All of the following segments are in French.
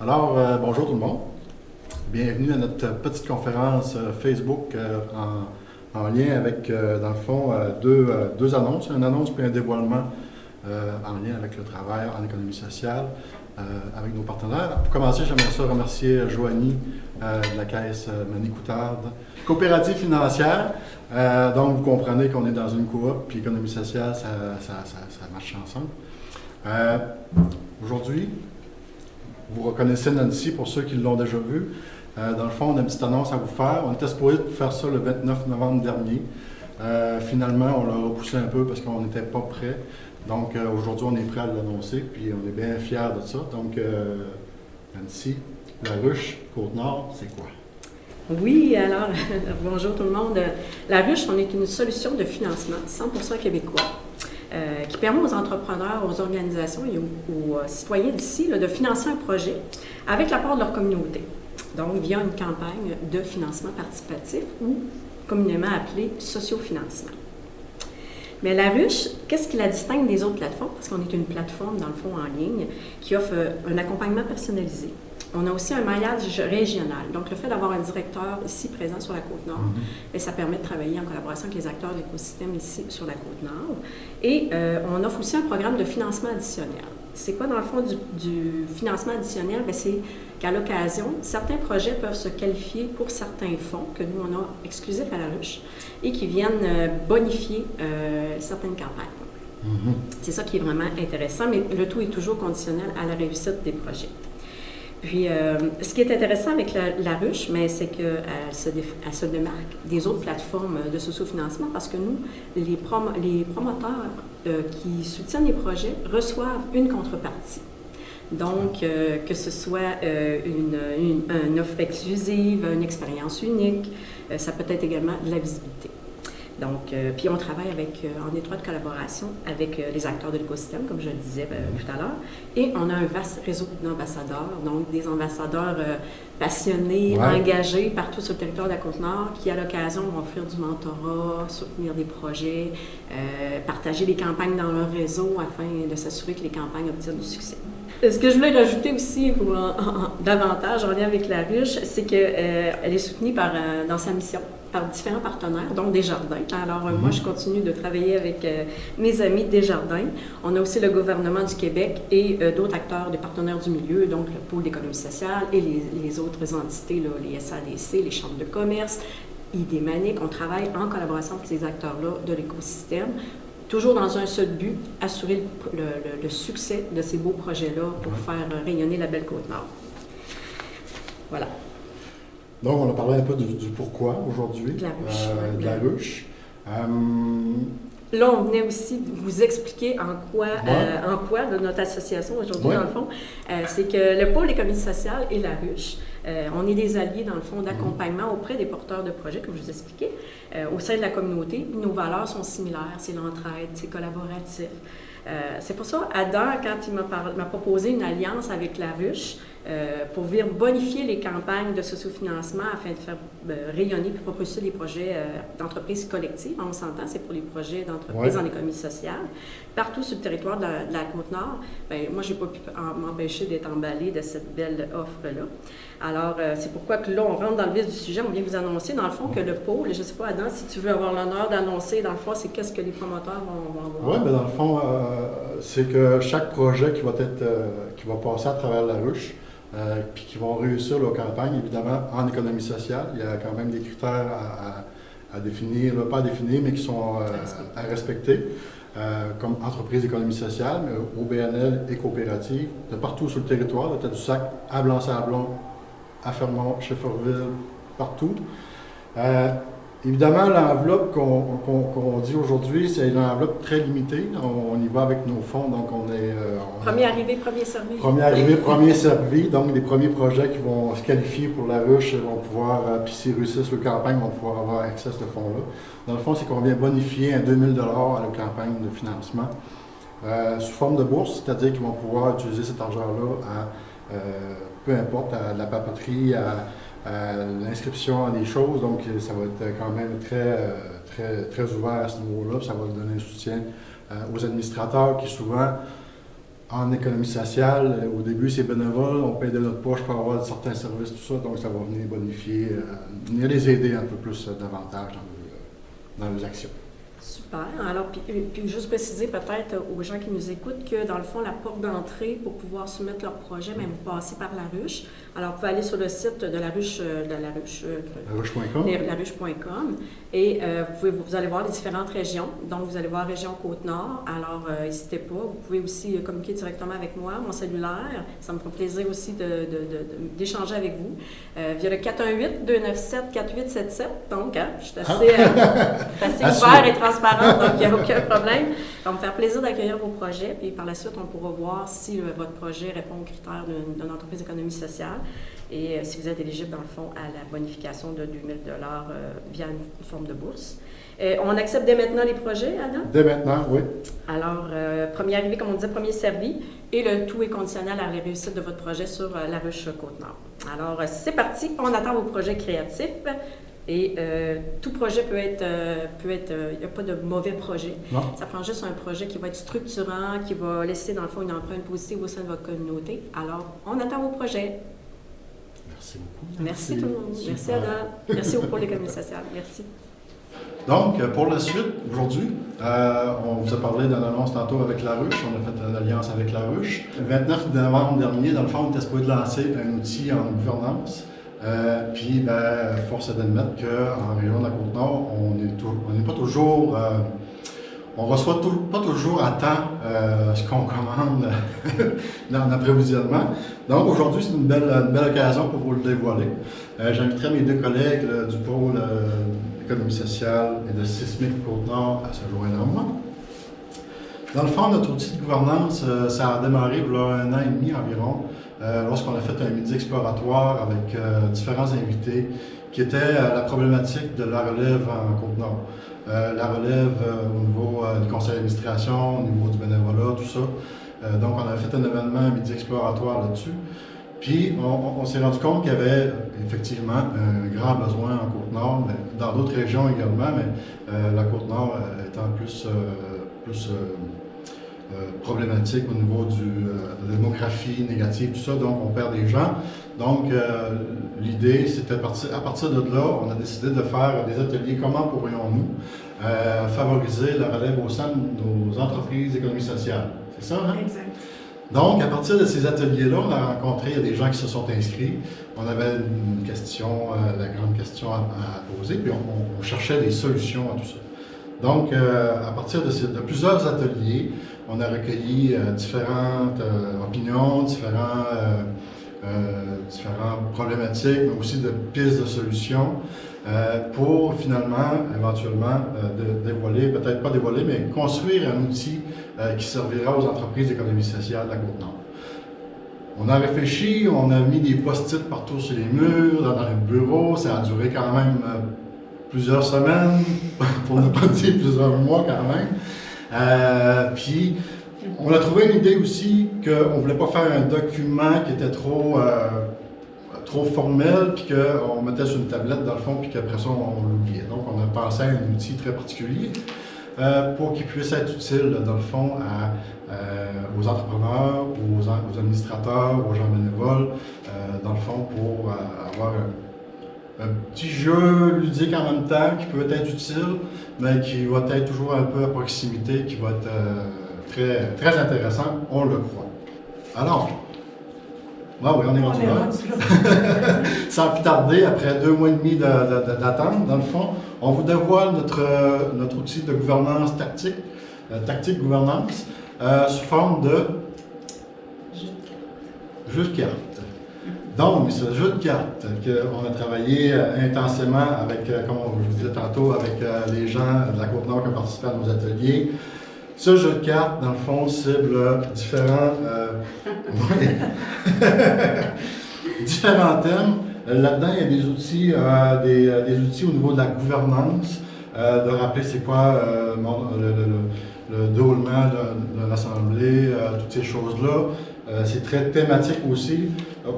Bonjour tout le monde. Bienvenue à notre petite conférence Facebook en lien avec, dans le fond, deux annonces. Une annonce puis un dévoilement en lien avec le travail en économie sociale avec nos partenaires. Pour commencer, j'aimerais ça remercier Joanie de la Caisse Manicoutarde, coopérative financière. Donc, vous comprenez qu'on est dans une coop, puis économie sociale, ça marche ensemble. Aujourd'hui, vous reconnaissez Nancy pour ceux qui l'ont déjà vu. Dans le fond, on a une petite annonce à vous faire. On était supposé faire ça le 29 novembre dernier. Finalement, on l'a repoussé un peu parce qu'on n'était pas prêt. Donc, aujourd'hui, on est prêt à l'annoncer, puis on est bien fiers de ça. Donc, Nancy, la ruche Côte-Nord, c'est quoi? Oui, alors, bonjour tout le monde. La ruche, on est une solution de financement 100% québécois qui permet aux entrepreneurs, aux organisations et aux citoyens d'ici de financer un projet avec l'apport de leur communauté. Donc, via une campagne de financement participatif ou communément appelée sociofinancement. Mais la ruche, qu'est-ce qui la distingue des autres plateformes? Parce qu'on est une plateforme, dans le fond, en ligne, qui offre un accompagnement personnalisé. On a aussi un maillage régional. Donc, le fait d'avoir un directeur ici présent sur la Côte-Nord, ça permet de travailler en collaboration avec les acteurs de l'écosystème ici sur la Côte-Nord. Et on offre aussi un programme de financement additionnel. C'est quoi, dans le fond, du financement additionnel? C'est qu'à l'occasion, certains projets peuvent se qualifier pour certains fonds que nous, on a exclusifs à la ruche et qui viennent bonifier certaines campagnes. C'est ça qui est vraiment intéressant, mais le tout est toujours conditionnel à la réussite des projets. Puis, ce qui est intéressant avec la ruche, c'est qu'elle se démarque des autres plateformes de sociofinancement parce que nous, les promoteurs qui soutiennent les projets reçoivent une contrepartie. Donc, que ce soit une offre exclusive, une expérience unique, ça peut être également de la visibilité. Donc, puis on travaille en étroite collaboration avec les acteurs de l'écosystème, comme je le disais tout à l'heure, et on a un vaste réseau d'ambassadeurs, donc des ambassadeurs passionnés, engagés partout sur le territoire de la Côte-Nord, qui à l'occasion vont offrir du mentorat, soutenir des projets, partager les campagnes dans leur réseau afin de s'assurer que les campagnes obtiennent du succès. Ce que je voulais rajouter aussi davantage en lien avec la ruche, c'est qu'elle est soutenue dans sa mission par différents partenaires, dont Desjardins. Alors, moi, je continue de travailler avec mes amis Desjardins. On a aussi le gouvernement du Québec et d'autres acteurs, des partenaires du milieu, donc le pôle d'économie sociale et les autres entités, les SADC, les chambres de commerce, IDMANIC. On travaille en collaboration avec ces acteurs-là de l'écosystème, toujours dans un seul but, assurer le succès de ces beaux projets-là pour faire rayonner la belle Côte-Nord. Voilà. Donc, on a parlé un peu du pourquoi aujourd'hui, de la ruche. Là, on venait aussi vous expliquer en quoi de notre association aujourd'hui, dans le fond, c'est que le pôle économie sociale et la ruche, on est des alliés, dans le fond, d'accompagnement auprès des porteurs de projets, comme je vous expliquais, au sein de la communauté. Nos valeurs sont similaires, c'est l'entraide, c'est collaboratif. C'est pour ça, Adam, quand il m'a proposé une alliance avec la ruche, pour venir bonifier les campagnes de sociofinancement afin de faire rayonner et propulser les projets d'entreprises collectives. On s'entend, c'est pour les projets d'entreprises en économie sociale. Partout sur le territoire de la Côte-Nord, moi, je n'ai pas pu m'empêcher d'être emballée de cette belle offre-là. Alors, c'est pourquoi que là, on rentre dans le vif du sujet. On vient vous annoncer, dans le fond, que le pôle, je ne sais pas, Adam, si tu veux avoir l'honneur d'annoncer, dans le fond, c'est qu'est-ce que les promoteurs vont avoir. Oui, bien dans le fond, c'est que chaque projet qui va passer à travers la ruche, puis qui vont réussir leur campagne, évidemment, en économie sociale. Il y a quand même des critères à définir, pas à définir, mais qui sont à respecter, comme entreprise d'économie sociale, mais OBNL et coopérative, de partout sur le territoire, de Tadoussac à Blanc-Sablon, à Fermont, Shefferville, partout. Évidemment, l'enveloppe qu'on dit aujourd'hui, c'est une enveloppe très limitée. On y va avec nos fonds, donc on est... premier arrivé, premier servi. Premier arrivé, premier servi. Donc, les premiers projets qui vont se qualifier pour la ruche vont pouvoir, puis s'ils réussissent leur campagne, vont pouvoir avoir accès à ce fonds-là. Dans le fond, c'est qu'on vient bonifier 2 000 $ à la campagne de financement sous forme de bourse, c'est-à-dire qu'ils vont pouvoir utiliser cet argent-là à, peu importe, à la papeterie, à l'inscription à des choses, donc ça va être quand même très ouvert à ce niveau-là, ça va donner un soutien aux administrateurs qui souvent en économie sociale, au début, c'est bénévole, on paye de notre poche pour avoir certains services, tout ça, donc ça va venir bonifier, venir les aider un peu plus davantage dans leurs actions. Super. Alors, puis juste préciser peut-être aux gens qui nous écoutent que, dans le fond, la porte d'entrée pour pouvoir soumettre leur projet, même vous passez par La Ruche. Alors, vous pouvez aller sur le site de La Ruche, laruche.com. laruche.com, et vous allez voir les différentes régions. Donc, vous allez voir région Côte-Nord. Alors, n'hésitez pas. Vous pouvez aussi communiquer directement avec moi, mon cellulaire. Ça me fera plaisir aussi d'échanger avec vous. Via le 418-297-4877. Donc, je suis assez ouvert et transparente, donc il n'y a aucun problème. Ça va me faire plaisir d'accueillir vos projets, puis par la suite, on pourra voir si votre projet répond aux critères d'une entreprise d'économie sociale et si vous êtes éligible, dans le fond, à la bonification de 2 000 $ via une forme de bourse. On accepte dès maintenant les projets, Adam? Dès maintenant, oui. Alors, premier arrivé, comme on disait, premier servi, et le tout est conditionnel à la réussite de votre projet sur La Ruche Côte-Nord. Alors, c'est parti, on attend vos projets créatifs. Et tout projet peut être, il n'y a pas de mauvais projet. Non. Ça prend juste un projet qui va être structurant, qui va laisser dans le fond une empreinte positive au sein de votre communauté. Alors, on attend vos projets. Merci beaucoup. Merci tout le monde. Super. Merci Adam. Merci au pôle d'économie sociale. Merci. Donc, pour la suite, aujourd'hui, on vous a parlé d'une annonce tantôt avec La Ruche. On a fait une alliance avec La Ruche. Le 29 novembre dernier, dans le fond, on était supposé de lancer un outil en gouvernance. Puis, force est d'admettre qu'en région de la Côte-Nord, on n'est pas toujours, on ne reçoit pas toujours à temps ce qu'on commande dans l'approvisionnement. Donc, aujourd'hui, c'est une belle occasion pour vous le dévoiler. J'inviterai mes deux collègues du pôle d'économie sociale et de Sismic Côte-Nord à se joindre à moi. Dans le fond, notre outil de gouvernance, ça a démarré il y a 1 an et demi environ, lorsqu'on a fait un midi exploratoire avec différents invités qui étaient la problématique de la relève en Côte-Nord. La relève au niveau du conseil d'administration, au niveau du bénévolat, tout ça. Donc, on avait fait un événement, un midi exploratoire là-dessus. Puis, on s'est rendu compte qu'il y avait effectivement un grand besoin en Côte-Nord, mais dans d'autres régions également, mais la Côte-Nord étant plus problématique au niveau de la démographie négative, tout ça, donc on perd des gens. Donc, l'idée, c'était à partir de là, on a décidé de faire des ateliers. Comment pourrions-nous favoriser la relève au sein de nos entreprises d'économie sociale? C'est ça, hein? Exact. Donc, à partir de ces ateliers-là, on a rencontré, il y a des gens qui se sont inscrits. On avait une question, la grande question à poser, puis on cherchait des solutions à tout ça. Donc, à partir de plusieurs ateliers, on a recueilli différentes opinions, différentes problématiques, mais aussi de pistes de solutions pour finalement, éventuellement, dévoiler, peut-être pas dévoiler, mais construire un outil qui servira aux entreprises d'économie sociale de la Côte-Nord. On a réfléchi, on a mis des post-it partout sur les murs, dans les bureaux, ça a duré quand même plusieurs semaines, pour ne pas dire plusieurs mois quand même. Puis, on a trouvé une idée aussi qu'on ne voulait pas faire un document qui était trop formel, puis qu'on mettait sur une tablette dans le fond, puis qu'après ça, on l'oubliait. Donc, on a pensé à un outil très particulier pour qu'il puisse être utile, dans le fond, aux entrepreneurs, aux administrateurs, aux gens bénévoles, dans le fond, pour avoir un petit jeu ludique en même temps qui peut être utile, mais qui va être toujours un peu à proximité, qui va être très, très intéressant, on le croit. Alors, oui, on est rendu là. Sans plus tarder, après 2 mois et demi d'attente, dans le fond, on vous dévoile notre outil de gouvernance tactique, tactique gouvernance, sous forme de jeu de cartes. Donc, ce jeu de cartes qu'on a travaillé intensément avec, comme je vous disais tantôt, avec les gens de la Côte-Nord qui ont participé à nos ateliers. Ce jeu de cartes, dans le fond, cible différents thèmes. Là-dedans, il y a des outils, des outils au niveau de la gouvernance, de rappeler c'est quoi le déroulement de l'Assemblée, toutes ces choses-là. C'est très thématique aussi.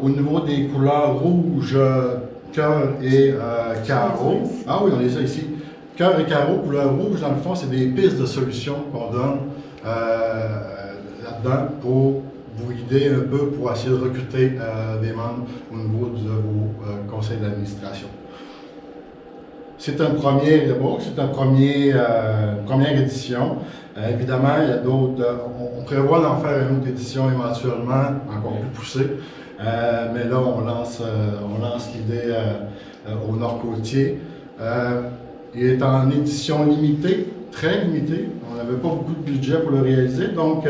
Au niveau des couleurs rouge, cœur et carreau. Ah oui, on les a ici. Cœur et carreau, couleur rouge, dans le fond, c'est des pistes de solutions qu'on donne à là-dedans pour vous guider un peu pour essayer de recruter des membres au niveau de vos conseils d'administration. C'est un premier e-book, c'est une première édition. Évidemment, il y a d'autres. On prévoit d'en faire une autre édition éventuellement, encore plus poussée. Mais là, on lance l'idée au Nord-Côtier. Il est en édition limitée, très limitée. On n'avait pas beaucoup de budget pour le réaliser, donc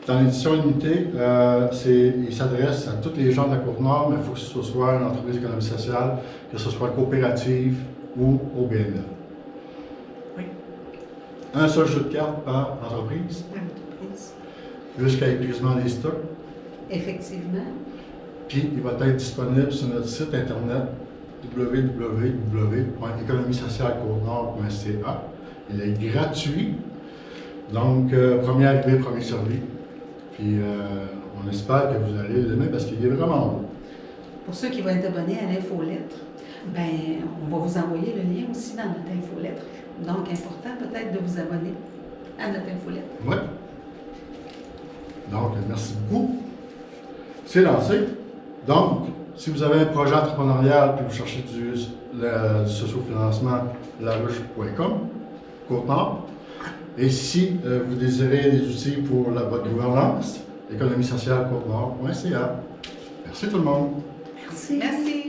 en édition limitée, il s'adresse à tous les gens de la Côte-Nord, mais il faut que ce soit une entreprise d'économie sociale, que ce soit coopérative ou au BNL. Oui. Un seul jeu de cartes par entreprise, jusqu'à épuisement des stocks. Effectivement. Puis il va être disponible sur notre site internet www.économiesocialecotenord.ca. Il est gratuit. Donc, premier arrivé, premier servi. Puis on espère que vous allez l'aimer parce qu'il est vraiment beau. Pour ceux qui vont être abonnés à l'infolettre, ben, on va vous envoyer le lien aussi dans notre infolettre. Donc, important peut-être de vous abonner à notre infolettre. Oui. Donc, merci beaucoup. C'est lancé. Donc, si vous avez un projet entrepreneurial puis vous cherchez du socio-financement, laruche.com, Côte-Nord. Et si vous désirez des outils pour votre gouvernance, économie sociale Côte-Nord.ca. Merci tout le monde. Merci. Merci.